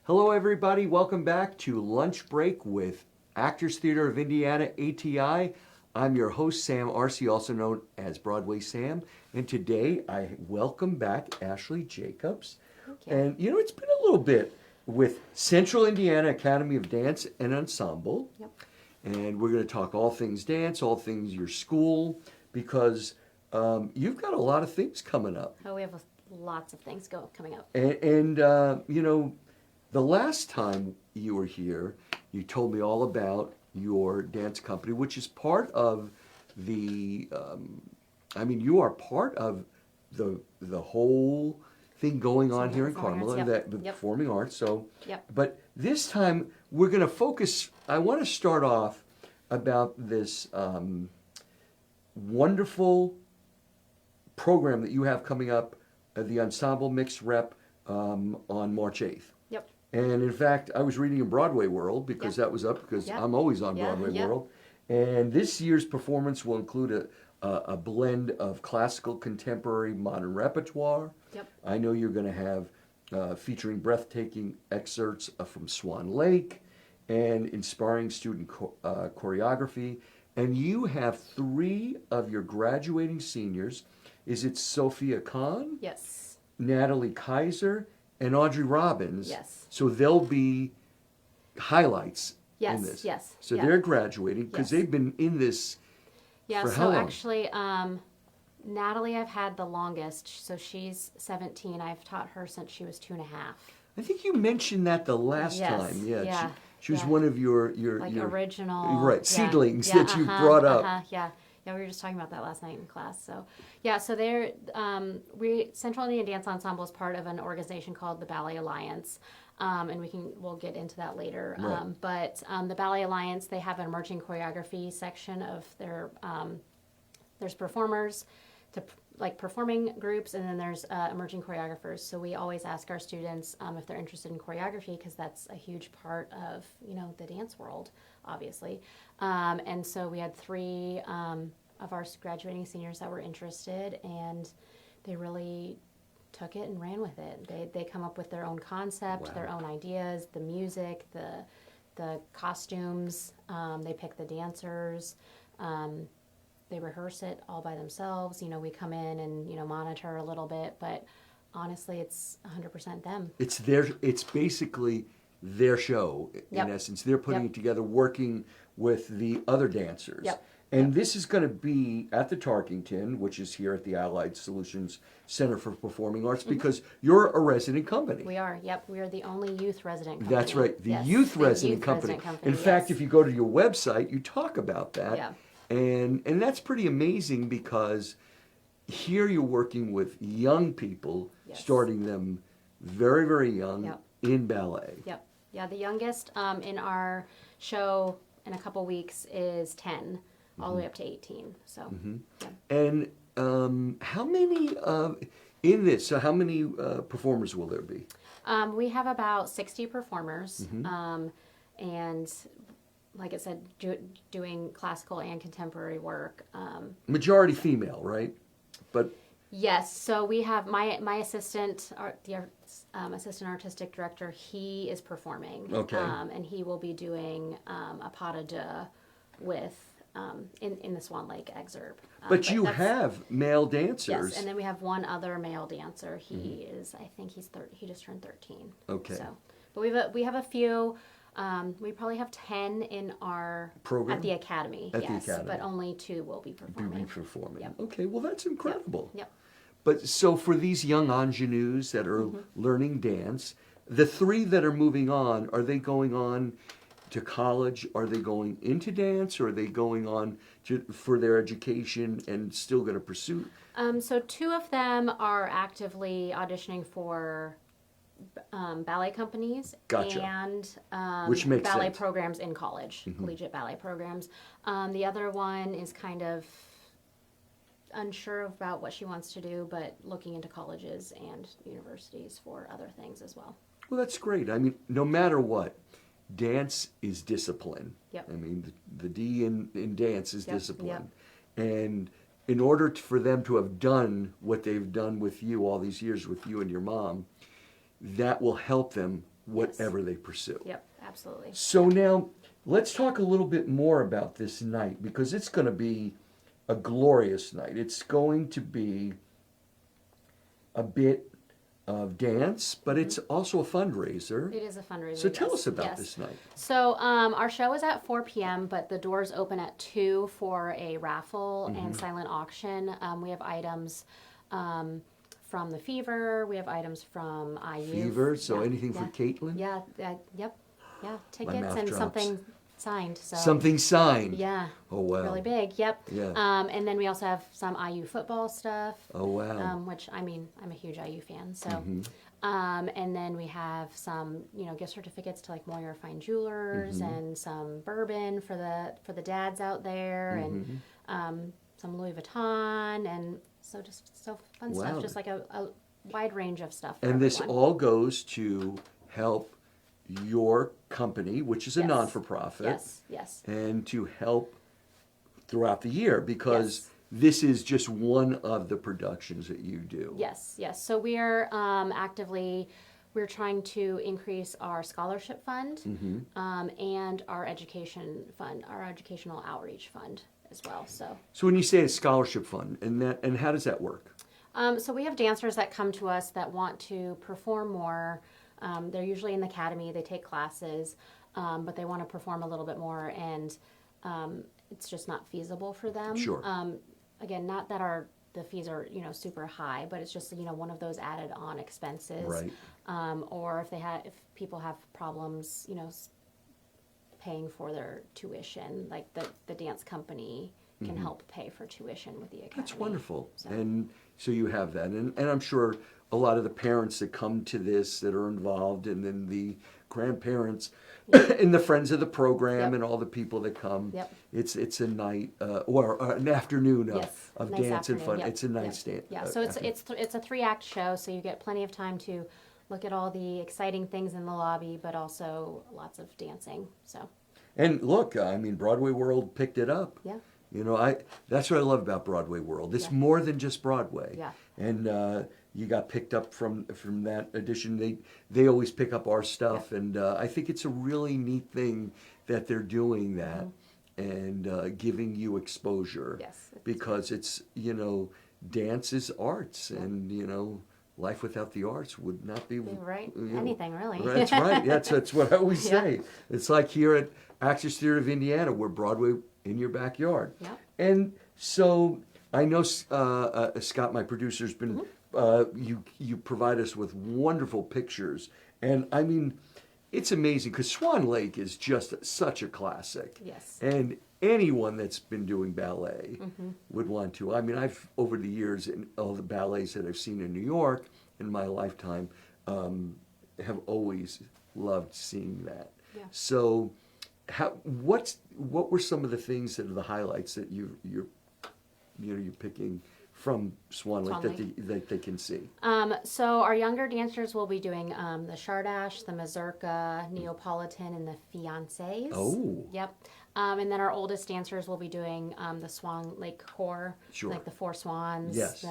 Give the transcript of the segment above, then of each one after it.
Hello, everybody. Welcome back to Lunch Break with Actors Theater of Indiana, ATI. I'm your host, Sam Arce, also known as Broadway Sam. And today I welcome back Ashley Jacobs. Thank you. And it's been a little bit with Central Indiana Academy of Dance and Ensemble. Yep. And we're going to talk all things dance, all things your school, because you've got a lot of things coming up. Oh, we have lots of things coming up. And the last time you were here, you told me all about your dance company, which is part of the, you are part of the whole thing going on here in Carmel, and the performing arts. So, but this time we're going to focus, I want to start off about this wonderful program that you have coming up, the Ensemble Mixed Rep on March 8th. Yep. And in fact, I was reading in Broadway World because that was up, because I'm always on Broadway World. And this year's performance will include a blend of classical, contemporary, modern repertoire. Yep. I know you're going to have featuring breathtaking excerpts from Swan Lake and inspiring student choreography. And you have 3 of your graduating seniors. Is it Sophia Kahn? Yes. Natalie Kaiser and Audrey Robbins. Yes. So they'll be highlights in this. Yes. So they're graduating because they've been in this for how long? Actually, Natalie I've had the longest. So she's 17. I've taught her since she was 2.5. I think you mentioned that the last time. Yeah. She was one of your original seedlings that you brought up. Yeah, we were just talking about that last night in class. So, so they're Central Indiana Dance Ensemble is part of an organization called the Ballet Alliance, and we'll get into that later. Right. But the Ballet Alliance, they have an emerging choreography section of their there's performers to performing groups, and then there's emerging choreographers. So we always ask our students if they're interested in choreography, because that's a huge part of the dance world, obviously. And so we had 3 of our graduating seniors that were interested, and they really took it and ran with it. They come up with their own concept, their own ideas, the music, the costumes. They pick the dancers. They rehearse it all by themselves. We come in and monitor a little bit, but honestly, it's 100% them. It's basically their show in essence. They're putting it together, working with the other dancers. And this is going to be at the Tarkington, which is here at the Allied Solutions Center for Performing Arts, because you're a resident company. We are. We are the only youth resident company. That's right, the youth resident company. In fact, if you go to your website, you talk about that. Yeah. And that's pretty amazing, because here you're working with young people, starting them very, very young in ballet. Yeah, the youngest in our show in a couple weeks is 10, all the way up to 18. So, And how many in this? So how many performers will there be? We have about 60 performers, and like I said, doing classical and contemporary work. Majority female, right? But yes. So we have my assistant, assistant artistic director. He is performing. Okay. And he will be doing a pas de deux with in the Swan Lake excerpt. But you have male dancers. Yes, and then we have one other male dancer. He is, I think he's he just turned 13. Okay. So, but we have a few. We probably have 10 in our program at the academy. The academy. But only 2 will be performing. Yep. Okay, well that's incredible. Yep. But so for these young ingenues that are learning dance, the 3 that are moving on, are they going on to college? Are they going into dance, or are they going on for their education and still going to pursue? So 2 of them are actively auditioning for ballet companies. Gotcha. And which makes ballet sense. programs in college, collegiate ballet programs. The other one is kind of unsure about what she wants to do, but looking into colleges and universities for other things as well. Well, that's great. I mean, no matter what, dance is discipline. Yep. I mean, the D in dance is discipline. Yep. And in order for them to have done what they've done with you all these years, with you and your mom, that will help them whatever they pursue. Yep, absolutely. So now, let's talk a little bit more about this night, because it's going to be a glorious night. It's going to be a bit of dance, but it's also a fundraiser. It is a fundraiser. So tell us about yes. this night. So our show is at 4 p.m., but the doors open at 2 for a raffle and silent auction. We have items from the Fever. We have items from IU. Fever, so anything for Caitlin? Yeah, yep. Yeah, tickets mouth and drops. something signed. So Something signed? Yeah. Oh, wow. Really big, yep. Yeah. And then we also have some IU football stuff. Oh, wow. Which, I mean, I'm a huge IU fan, so. And then we have some, gift certificates to like Moyer Fine Jewelers and some bourbon for the dads out there and some Louis Vuitton and so just so fun stuff, just like a wide range of stuff for And this everyone. all goes to help your company, which is a Yes. non-for-profit, Yes. and to help throughout the year, because Yes. this is just one of the productions that you do. Yes. So we are we're trying to increase our scholarship fund and our education fund, our educational outreach fund as well. So when you say a scholarship fund, and how does that work? So we have dancers that come to us that want to perform more. They're usually in the academy, they take classes, but they want to perform a little bit more, and it's just not feasible for them. Sure. Again, not that the fees are super high, but it's just one of those added on expenses. Right. Or if people have problems, paying for their tuition, like the dance company can help pay for tuition with the academy. That's wonderful. So. And so you have that. And I'm sure a lot of the parents that come to this that are involved, and then the grandparents and the friends of the program and all the people that come. Yep. It's a night or an afternoon of nice dance and fun. Yep. It's a nice dance. Yeah, so it's a 3-act show, so you get plenty of time to look at all the exciting things in the lobby, but also lots of dancing. So. And look, I mean, Broadway World picked it up. Yeah. That's what I love about Broadway World. It's more than just Broadway. Yeah. And you got picked up from that edition. They always pick up our stuff, and I think it's a really neat thing that they're doing that and giving you exposure. Yes. Because it's dance is arts, and life without the arts would not be Right. Anything really. That's right. That's what I always say. It's like here at Actors Theatre of Indiana, we're Broadway in your backyard. Yep. And so I know Scott, my producer, has been. You provide us with wonderful pictures, and I mean, it's amazing because Swan Lake is just such a classic. Yes. And anyone that's been doing ballet would want to. I mean, I've over the years in all the ballets that I've seen in New York in my lifetime, have always loved seeing that. Yeah. So, what were some of the things that are the highlights that you're picking from Swan Lake that they can see? So our younger dancers will be doing the Chardash, the Mazurka, Neapolitan, and the Fiancés. Oh. Yep. And then our oldest dancers will be doing the Swan Lake Corps, Sure. like the 4 swans. Yes.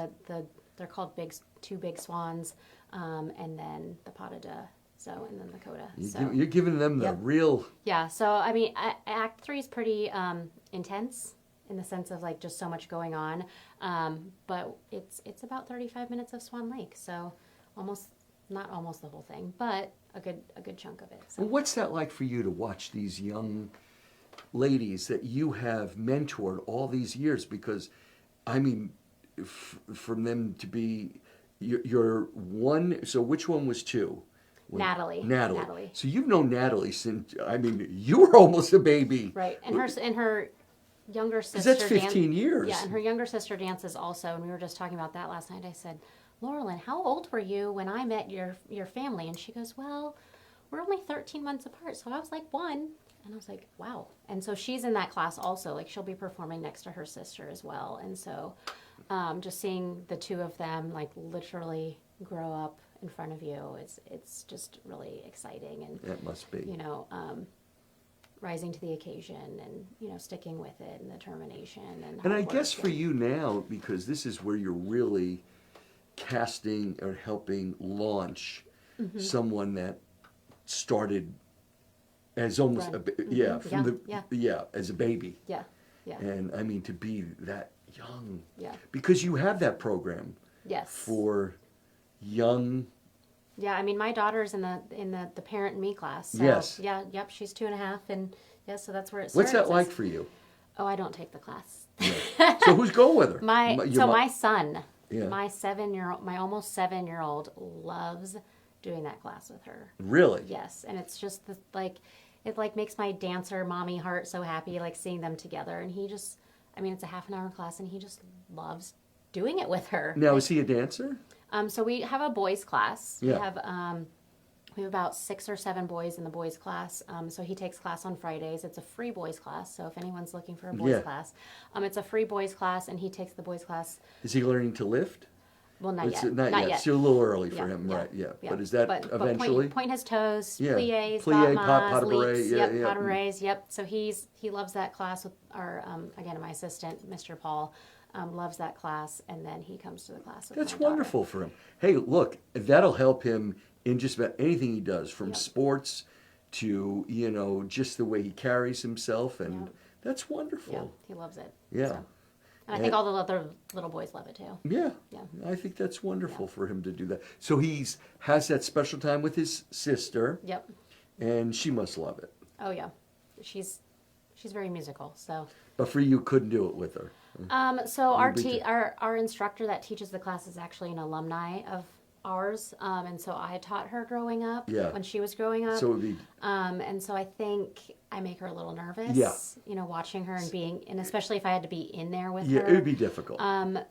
They're called two big swans, and then the pas de deux. So, and then the coda. You're giving them the real. Yeah. So I mean, Act 3 is pretty intense in the sense of like just so much going on, but it's about 35 minutes of Swan Lake. So not almost the whole thing, but a good chunk of it. So. Well, what's that like for you to watch these young ladies that you have mentored all these years? Because, I mean, from them to be you're one. So which one was 2? Natalie. So you've known Natalie since, I mean, you were almost a baby. Right. And her younger sister. 'Cause that's 15 years. Yeah, and her younger sister dances also, and we were just talking about that last night. I said, Laurelyn, how old were you when I met your family? And she goes, well, we're only 13 months apart. So I was like 1. And I was like, wow. And so she's in that class also. Like she'll be performing next to her sister as well. And so just seeing the two of them like literally grow up in front of you, it's just really exciting. And that must be. Rising to the occasion and, sticking with it and determination. And I guess for you now, because this is where you're really casting or helping launch someone that started as almost as a baby. Yeah, yeah. And I mean, to be that young. Yeah. Because you have that program. Yes. For young. Yeah, I mean, my daughter's in the parent and me class. So, yes. Yeah. Yep. She's 2.5, and yeah, so that's where it starts. What's that like for you? Oh, I don't take the class. Yeah. So who's going with her? My son. Yeah. My almost 7-year-old loves doing that class with her. Really? Yes, and it's just it makes my dancer mommy heart so happy, like seeing them together. And he just, I mean, it's a half an hour class, and he just loves doing it with her. Now, is he a dancer? So we have a boys class. Yeah. We have about 6 or 7 boys in the boys class. So he takes class on Fridays. It's a free boys class. So if anyone's looking for a boys class, it's a free boys class, and he takes the boys class. Is he learning to lift? Well, not yet. Not yet. Still a little early for him, right? Yeah. But is that eventually? Point his toes, Yeah. pliés, Plie, pas de pas de leaps, bourrée, pas de bourrées, yep. So he loves that class with our again, my assistant, Mr. Paul. Loves that class, and then he comes to the class with That's my wonderful for him. Hey, look, that'll help him in just about anything he does, from sports to, just the way he carries himself, and that's wonderful. Yeah, he loves it. Yeah. So. And I think all the other little boys love it too. Yeah. I think that's wonderful for him to do that. So has that special time with his sister. Yep. And she must love it. Oh yeah, she's very musical. So. But for you, couldn't do it with her. So our instructor that teaches the class is actually an alumni of ours, and so I taught her growing up. Yeah. When she was growing up. So it would be. And so I think I make her a little nervous. Yeah. Watching her and especially if I had to be in there with her. Yeah, it would be difficult.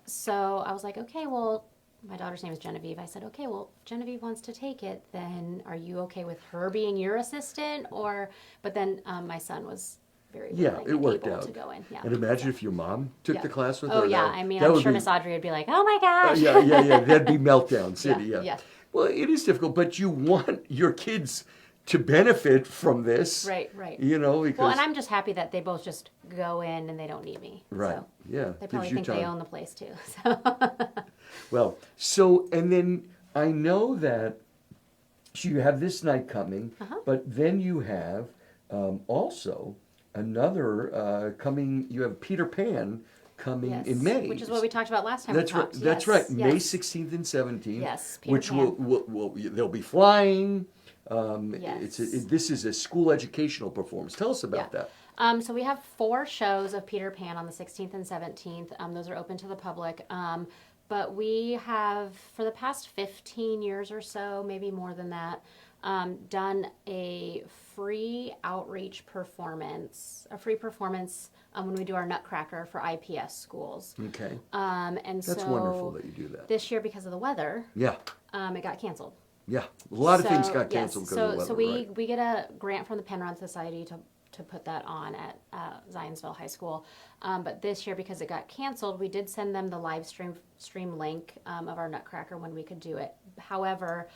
So I was like, okay, well, my daughter's name is Genevieve. I said, okay, well, if Genevieve wants to take it, then are you okay with her being your assistant? But then my son was very willing it worked able out. to go in. Yeah. And imagine if your mom took the class with her. Oh yeah, I mean, I'm sure Miss Audrey would be like, "Oh my gosh!" Yeah. That'd be meltdown city. Yeah. Well, it is difficult, but you want your kids to benefit from this, right? Because and I'm just happy that they both just go in and they don't need me. Right. So yeah. they probably think they own the place too. So. And then I know that you have this night coming, but then you have also another coming. You have Peter Pan coming in May, which is what we talked about last time. That's right. That's right. May 16th and 17th. Yes, Peter which Pan. will they'll be flying. Yes. This is a school educational performance. Tell us about that. So we have 4 shows of Peter Pan on the 16th and 17th. Those are open to the public. But we have, for the past 15 years or so, maybe more than that, done a free outreach performance, when we do our Nutcracker for IPS schools. Okay. And That's wonderful that you do that. This year, because of the weather, it got canceled. Yeah, a lot of things got canceled because of the weather. So we get a grant from the Penrod Society to put that on at Zionsville High School. But this year, because it got canceled, we did send them the live stream link of our Nutcracker when we could do it. However,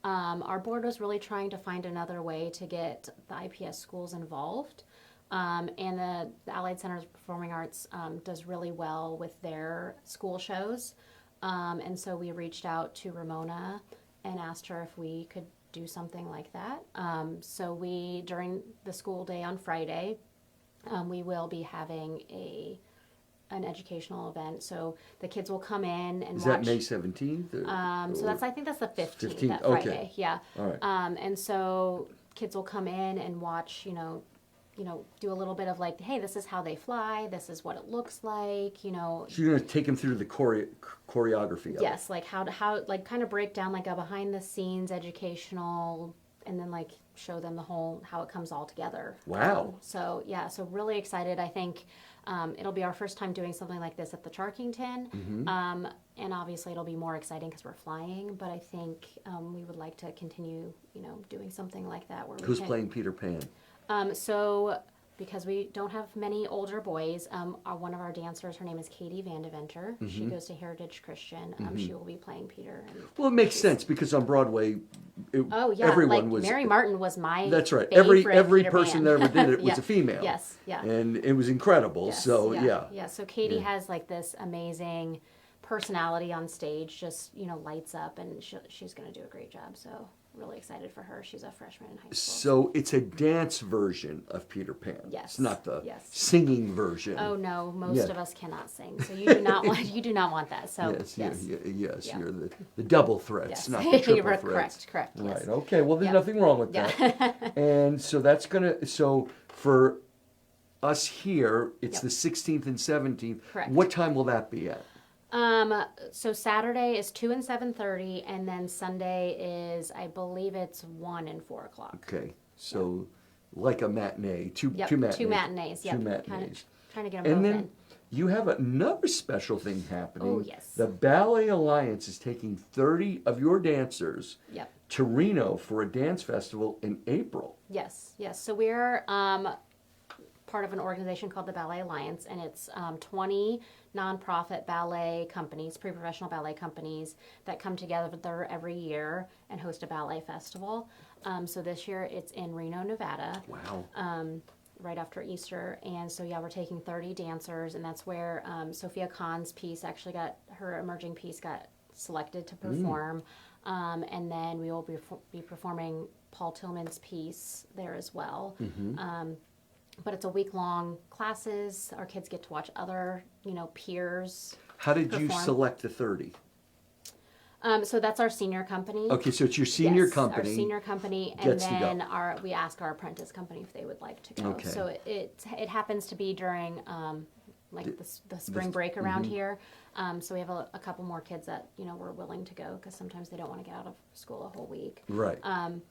our board was really trying to find another way to get the IPS schools involved. And the Allied Center of Performing Arts does really well with their school shows. And so we reached out to Ramona and asked her if we could do something like that. So during the school day on Friday, we will be having an educational event. So the kids will come in and watch. Is that May 17th? So I think that's the 15th, 15th. that Friday. Okay. Yeah. All right. And so kids will come in and watch, do a little bit of like, hey, this is how they fly. This is what it looks like, So you're going to take them through the choreography of Yes, like how kind of break down like a behind the scenes educational, and then like show them the whole, how it comes all together. Wow. So really excited. I think it'll be our first time doing something like this at the Charkington. Mm-hmm. And obviously it'll be more exciting because we're flying, but I think we would like to continue, doing something like that. Who's playing Peter Pan? So because we don't have many older boys, one of our dancers, her name is Katie Vandeventer. Mm-hmm. She goes to Heritage Christian. She will be playing Peter. Well, it makes sense because on Broadway, everyone was. Mary Martin was my. That's right. Favorite Every Peter person Pan. that ever did it was a female. Yes, yeah. And it was incredible. Yes, so yeah. So Katie has like this amazing personality on stage just, lights up, and she's going to do a great job. So really excited for her. She's a freshman in high school. So it's a dance version of Peter Pan. Yes. It's not the Yes. singing version. Oh no, most of us cannot sing, so you do not want that. So yes. Yeah. You're the double threats, Yes. not the triple You're threats. Correct. Yes. Right. Okay. Well, there's Yep. nothing wrong with Yeah. that. And so that's so for us here, it's Yep. the 16th and 17th. Correct. What time will that be at? So Saturday is 2 and 7:30, and then Sunday is, I believe it's 1 and 4 o'clock. Okay. So like a matinee, two Yep. matinees. Two matinees. Yep. Two matinees. Trying to get them And both then in. you have another special thing happening. Oh, yes. The Ballet Alliance is taking 30 of your dancers Yep. to Reno for a dance festival in April. Yes. So we're part of an organization called the Ballet Alliance, and it's 20 nonprofit ballet companies, pre-professional ballet companies that come together every year and host a ballet festival. So this year it's in Reno, Nevada. Wow. Right after Easter, and so we're taking 30 dancers, and that's where Sophia Kahn's piece her emerging piece got selected to perform, and then we will be performing Paul Tillman's piece there as well. But it's a week-long classes. Our kids get to watch other, peers. How did you perform. select the 30? So that's our senior company. Okay, so it's your senior Yes, company. Our senior company, and gets to go. then we ask our apprentice company if they would like to go. Okay. So it happens to be during the spring break around here. So we have a couple more kids that we're willing to go, because sometimes they don't want to get out of school a whole week. Right.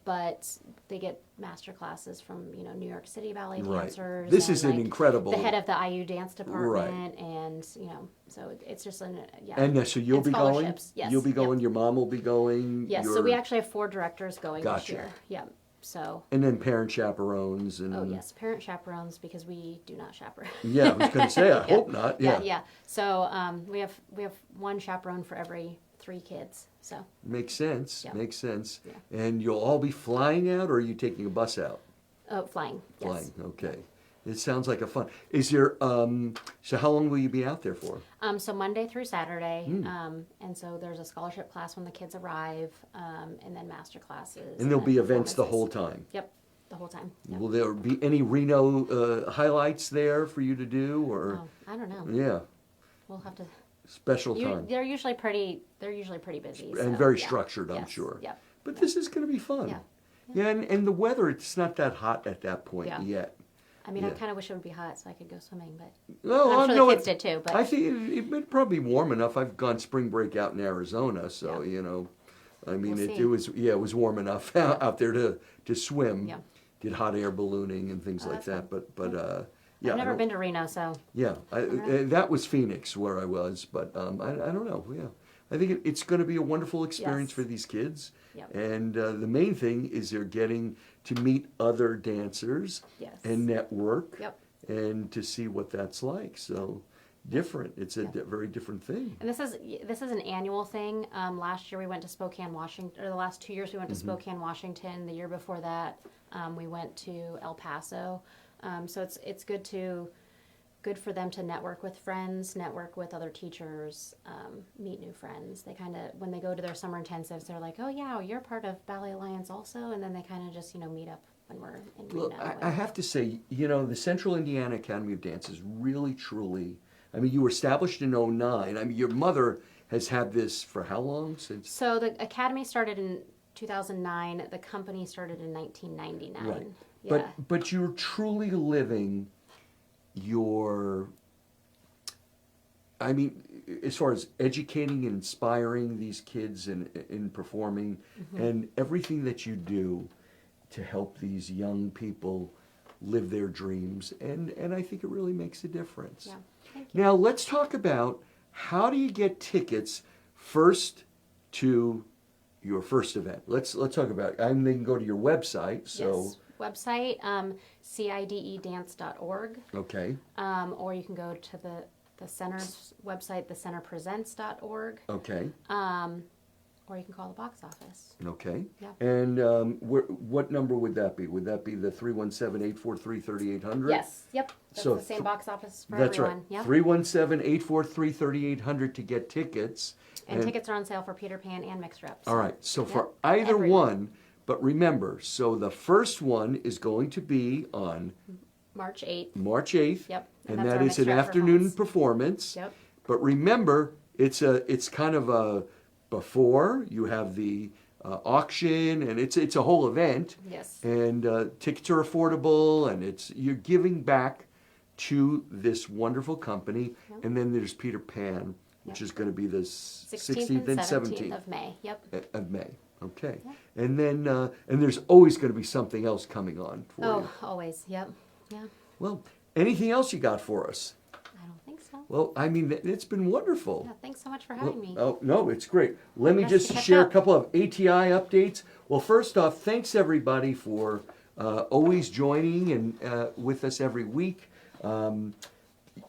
But they get master classes from New York City ballet Right. dancers. This and, is an incredible. the head of the IU dance department, and so it's just And so you'll and be going. scholarships. Yes. You'll be Yep. going. Your mom will be going. Yes, so we actually have 4 directors going this Gotcha. year. Yeah. So. And then parent chaperones and. Oh yes, parent chaperones, because we do not chaperone. Yeah, I was going to say. I hope not. Yeah. Yeah. So we have 1 chaperone for every 3 kids. So. Makes sense. Yeah. Makes sense. Yeah. And you'll all be flying out, or are you taking a bus out? Oh, flying. Yes. Flying. Okay. It sounds like a fun. Is there? So how long will you be out there for? So Monday through Saturday, and so there's a scholarship class when the kids arrive, and then master classes. And there'll then be events the performances. whole time. Yep, the whole time. Yep. Will there be any Reno highlights there for you to do, or? Oh, I don't know. Yeah, We'll have to. special time. They're usually pretty busy. And so, very yeah. structured, I'm Yes, sure. Yep. But this is going to be fun. Yeah. Yeah, and the weather, it's not that hot at that point Yeah. yet. I mean, I Yeah. kind of wish it would be hot so I could go swimming, but No, I'm sure no, the kids did too. But I think it'd probably be warm enough. I've gone spring break out in Arizona, so I mean, We'll it see. was warm enough out there to swim. Yeah. Did hot air ballooning and things Oh, like that's that. But yeah, I've I never don't- been to Reno, so Yeah, that was Phoenix where I was, but I don't know. Yeah, I think it's going to be a wonderful experience Yes. for these kids. Yep. And the main thing is they're getting to meet other dancers Yes. and network Yep. and to see what that's like. So different. It's a very different thing. And this is an annual thing. Last year we went to Spokane, Washington, or the last 2 years we went to Spokane, Washington. The year before that, we went to El Paso. So it's good for them to network with friends, network with other teachers, meet new friends. They kind of, when they go to their summer intensives, they're like, oh yeah, you're part of Ballet Alliance also, and then they kind of just meet up when we're in Reno. Well, I have to say, the Central Indiana Academy of Dance is really, truly. I mean, you were established in '09. I mean, your mother has had this for how long? Since. So the academy started in 2009. The company started in 1999. Right. Yeah. But you're truly living your. I mean, as far as educating and inspiring these kids in performing, and everything that you do to help these young people live their dreams, and I think it really makes a difference. Yeah. Thank you. Now let's talk about how do you get tickets first to your first event. Let's talk about it. And they can go to your website. So Yes. Website, cidedance.org, okay, or you can go to the center's website, thecenterpresents.org. okay, or you can call the box office. Okay. Yeah. And what number would that be? Would that be the 317-843-3800? Yes. Yep. That's So the same box office for That's everyone. right. Yep. 317-843-3800 to get tickets. And tickets are on sale for Peter Pan and Mixed Reps. All right. So for Yep. either Everyone. one, but remember, so the first one is going to be on March 8th. March 8th. Yep. And that's that our is an Mixed Rep afternoon performance. Yep. But remember, it's kind of a before you have the auction, and it's a whole event. Yes. And tickets are affordable, and you're giving back to this wonderful company. Yep. And then there's Peter Pan, which is going to be the 16th and 17th of May. Yep. of May. Okay. Yep. And then and there's always going to be something else coming on for you. Always. Yep. Yeah. Well, anything else you got for us? I don't think so. Well, I mean, it's been wonderful. Yeah, thanks so much for having me. Oh, no, it's great. Let me Nice just to catch share a up. couple of ATI updates. Well, first off, thanks everybody for always joining and with us every week.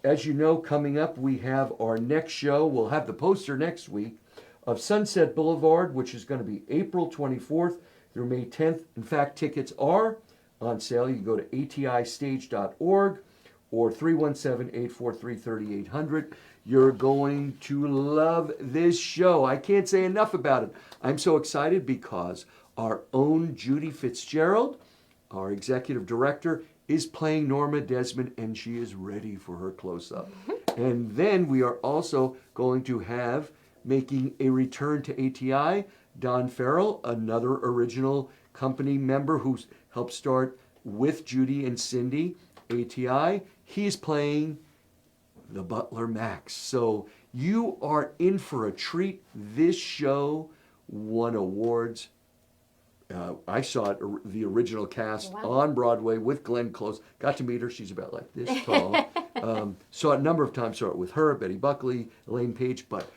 As you know, coming up, we have our next show. We'll have the poster next week of Sunset Boulevard, which is going to be April 24th through May 10th. In fact, tickets are on sale. You can go to atistage.org or 317-843-3800. You're going to love this show. I can't say enough about it. I'm so excited because our own Judy Fitzgerald, our executive director, is playing Norma Desmond, and she is ready for her close-up. And then we are also going to have, making a return to ATI, Don Farrell, another original company member who's helped start with Judy and Cindy, ATI. He's playing the Butler Max. So you are in for a treat. This show won awards. I saw it, the original cast on Broadway with Glenn Close. Got to meet her. She's about like this tall. Saw it a number of times. Saw it with her, Betty Buckley, Elaine Page. But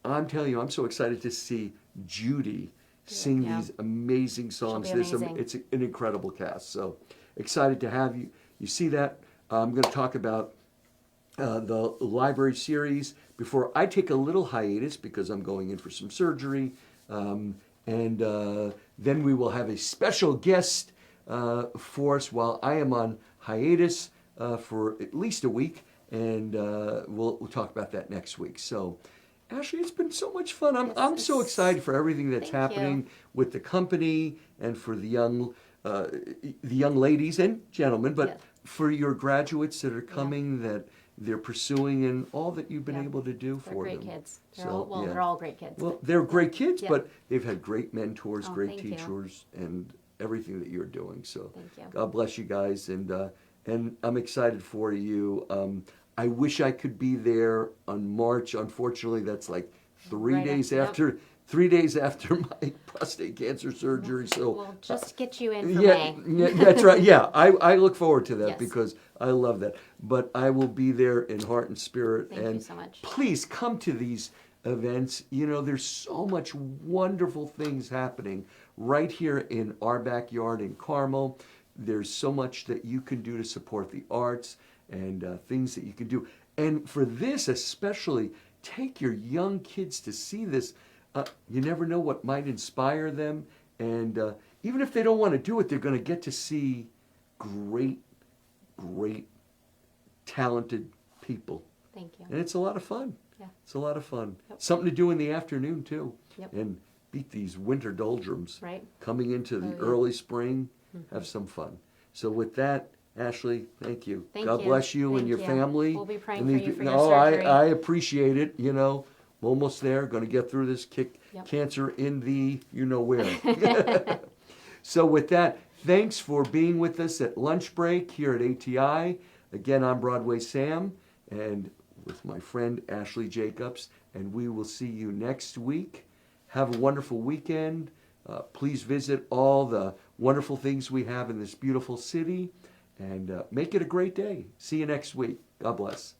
I'm telling you, I'm so excited to see Judy sing these amazing songs. She'll be amazing. It's an incredible cast. So excited to have you. You see that? I'm going to talk about the library series before I take a little hiatus because I'm going in for some surgery. And then we will have a special guest for us while I am on hiatus for at least a week. And we'll talk about that next week. So, Ashley, it's been so much fun. I'm so excited for everything that's happening with the company and for the young ladies and gentlemen, but for your graduates that are coming that they're pursuing and all that you've been able to do for them. They're great kids. They're all great kids. Well, they're great kids, but they've had great mentors, great thank teachers, and everything that you're doing. So Thank you. God bless you guys, and I'm excited for you. I wish I could be there on March. Unfortunately, that's like 3 days after 3 days after my prostate cancer surgery. So we'll just get you in for May. Yeah, that's right. Yeah, I look forward to that Yes. because I love that. But I will be there in heart and spirit. Thank you so much. Please come to these events. You know, there's so much wonderful things happening right here in our backyard in Carmel. There's so much that you can do to support the arts and things that you can do. And for this especially, take your young kids to see this. You never know what might inspire them. And even if they don't want to do it, they're going to get to see great, talented people. Thank you. And it's a lot of fun. Yeah. It's a lot of fun. Yep. Something to do in the afternoon, too. Yep. And beat these winter doldrums. Right. Coming into the early spring, have some fun. So with that, Ashley, thank you. Thank God you. bless you and Thank your you. family. We'll be praying And for these you for pe- your oh, surgery. I appreciate it. You know, I'm almost there. Going to get through this Yep. cancer in the you-know-where. So with that, thanks for being with us at lunch break here at ATI. Again, I'm Broadway Sam, and with my friend Ashley Jacobs, and we will see you next week. Have a wonderful weekend. Please visit all the wonderful things we have in this beautiful city, and make it a great day. See you next week. God bless.